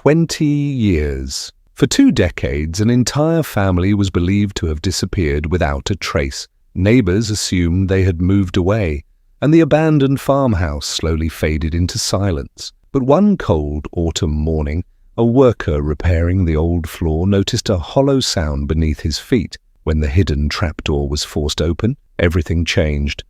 20 years. For 2 decades, an entire family was believed to have disappeared without a trace. Neighbors assumed they had moved away, and the abandoned farmhouse slowly faded into silence. But one cold autumn morning, a worker repairing the old floor noticed a hollow sound beneath his feet. When the hidden trapdoor was forced open, everything changed.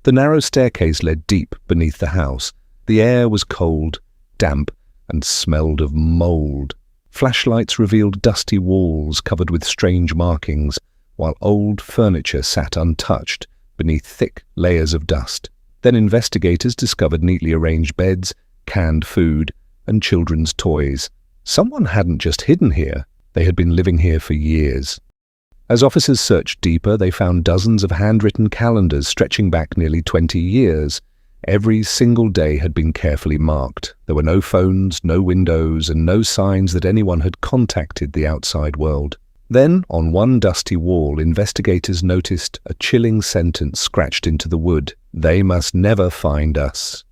The narrow staircase led deep beneath the house. The air was cold, damp, and smelled of mold. Flashlights revealed dusty walls covered with strange markings, while old furniture sat untouched beneath thick layers of dust. Then investigators discovered neatly arranged beds, canned food, and children's toys. Someone hadn't just hidden here, they had been living here for years. As officers searched deeper, they found dozens of handwritten calendars stretching back nearly 20 years. Every single day had been carefully marked. There were no phones, no windows, and no signs that anyone had contacted the outside world. Then, on one dusty wall, investigators noticed a chilling sentence scratched into the wood. "They must never find us."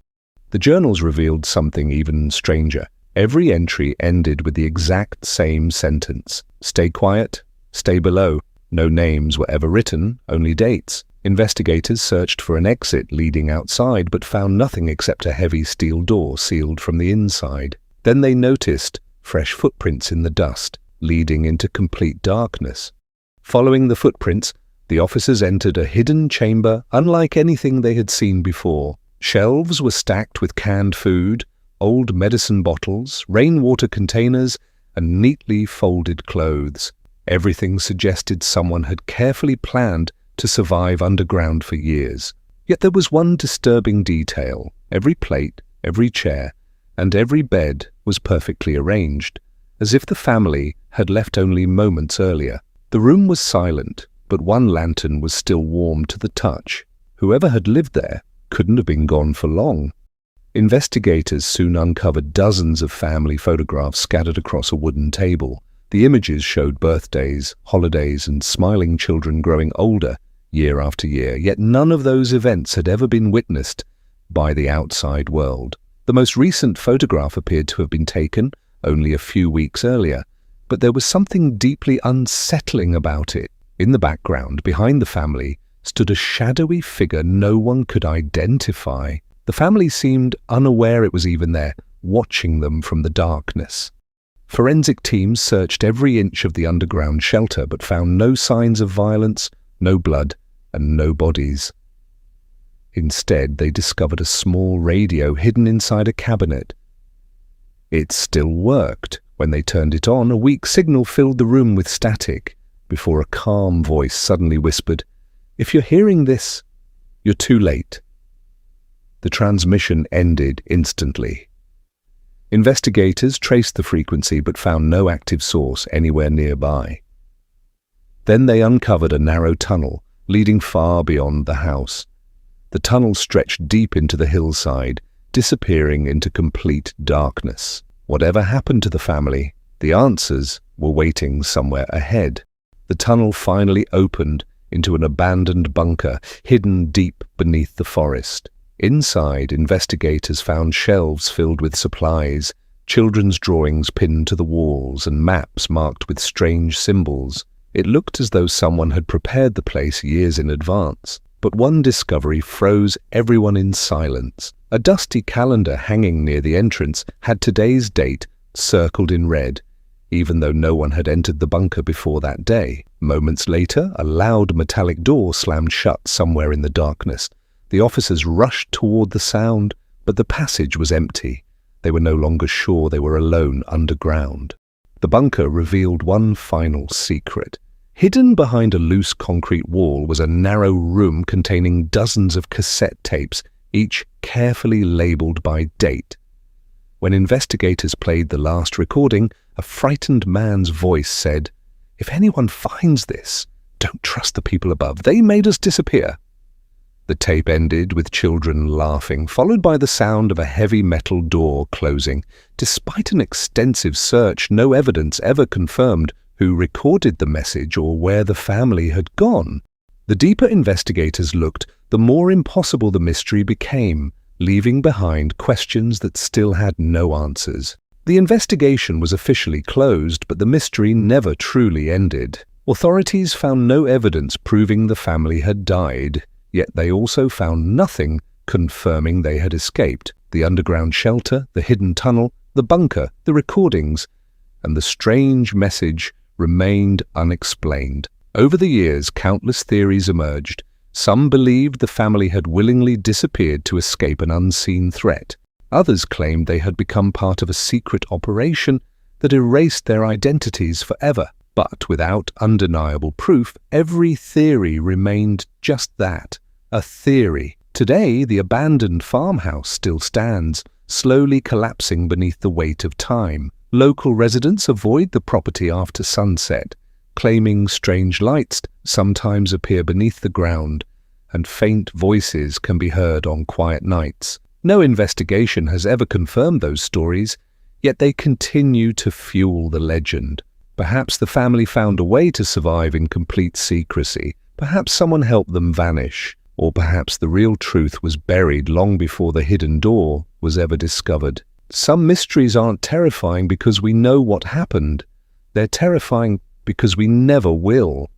The journals revealed something even stranger. Every entry ended with the exact same sentence. "Stay quiet, stay below." No names were ever written, only dates. Investigators searched for an exit leading outside, but found nothing except a heavy steel door sealed from the inside. Then they noticed fresh footprints in the dust, leading into complete darkness. Following the footprints, the officers entered a hidden chamber unlike anything they had seen before. Shelves were stacked with canned food, old medicine bottles, rainwater containers, and neatly folded clothes. Everything suggested someone had carefully planned to survive underground for years. Yet there was one disturbing detail. Every plate, every chair, and every bed was perfectly arranged, as if the family had left only moments earlier. The room was silent, but one lantern was still warm to the touch. Whoever had lived there couldn't have been gone for long. Investigators soon uncovered dozens of family photographs scattered across a wooden table. The images showed birthdays, holidays, and smiling children growing older year after year, yet none of those events had ever been witnessed by the outside world. The most recent photograph appeared to have been taken only a few weeks earlier, but there was something deeply unsettling about it. In the background, behind the family, stood a shadowy figure no one could identify. The family seemed unaware it was even there, watching them from the darkness. Forensic teams searched every inch of the underground shelter but found no signs of violence, no blood, and no bodies. Instead, they discovered a small radio hidden inside a cabinet. It still worked. When they turned it on, a weak signal filled the room with static, before a calm voice suddenly whispered, "If you're hearing this, you're too late." The transmission ended instantly. Investigators traced the frequency but found no active source anywhere nearby. Then they uncovered a narrow tunnel leading far beyond the house. The tunnel stretched deep into the hillside, disappearing into complete darkness. Whatever happened to the family, the answers were waiting somewhere ahead. The tunnel finally opened into an abandoned bunker hidden deep beneath the forest. Inside, investigators found shelves filled with supplies, children's drawings pinned to the walls, and maps marked with strange symbols. It looked as though someone had prepared the place years in advance. But one discovery froze everyone in silence. A dusty calendar hanging near the entrance had today's date circled in red, even though no one had entered the bunker before that day. Moments later, a loud metallic door slammed shut somewhere in the darkness. The officers rushed toward the sound, but the passage was empty. They were no longer sure they were alone underground. The bunker revealed one final secret. Hidden behind a loose concrete wall was a narrow room containing dozens of cassette tapes, each carefully labeled by date. When investigators played the last recording, a frightened man's voice said, "If anyone finds this, don't trust the people above. They made us disappear." The tape ended with children laughing, followed by the sound of a heavy metal door closing. Despite an extensive search, no evidence ever confirmed who recorded the message or where the family had gone. The deeper investigators looked, the more impossible the mystery became, leaving behind questions that still had no answers. The investigation was officially closed, but the mystery never truly ended. Authorities found no evidence proving the family had died, yet they also found nothing confirming they had escaped. The underground shelter, the hidden tunnel, the bunker, the recordings, and the strange message remained unexplained. Over the years, countless theories emerged. Some believed the family had willingly disappeared to escape an unseen threat. Others claimed they had become part of a secret operation that erased their identities forever. But without undeniable proof, every theory remained just that, a theory. Today, the abandoned farmhouse still stands, slowly collapsing beneath the weight of time. Local residents avoid the property after sunset, claiming strange lights sometimes appear beneath the ground, and faint voices can be heard on quiet nights. No investigation has ever confirmed those stories, yet they continue to fuel the legend. Perhaps the family found a way to survive in complete secrecy. Perhaps someone helped them vanish. Or perhaps the real truth was buried long before the hidden door was ever discovered. Some mysteries aren't terrifying because we know what happened. They're terrifying because we never will.